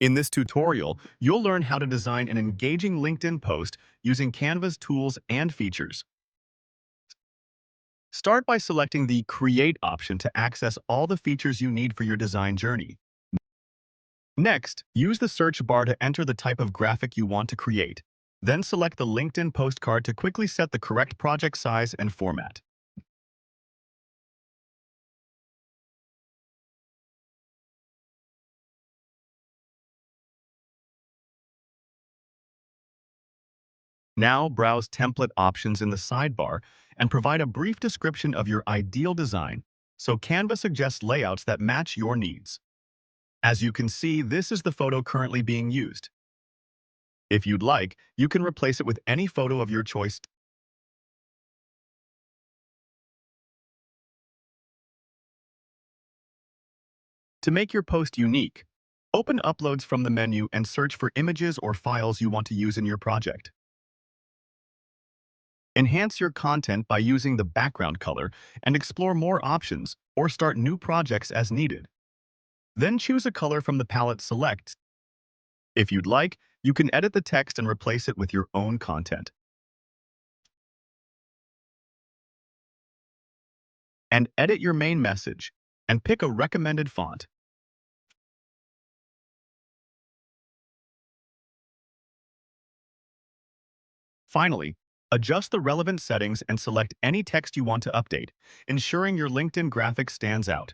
In this tutorial, you'll learn how to design an engaging LinkedIn post using Canva's tools and features. Start by selecting the Create option to access all the features you need for your design journey. Next, use the search bar to enter the type of graphic you want to create. Then select the LinkedIn postcard to quickly set the correct project size and format. Now browse template options in the sidebar and provide a brief description of your ideal design, so Canva suggests layouts that match your needs. As you can see, this is the photo currently being used. If you'd like, you can replace it with any photo of your choice. To make your post unique, open Uploads from the menu and search for images or files you want to use in your project. Enhance your content by using the background color and explore more options or start new projects as needed. Then choose a color from the palette select. If you'd like, you can edit the text and replace it with your own content. And edit your main message and pick a recommended font. Finally, adjust the relevant settings and select any text you want to update, ensuring your LinkedIn graphic stands out.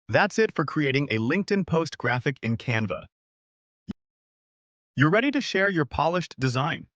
That's it for creating a LinkedIn post graphic in Canva. You're ready to share your polished design.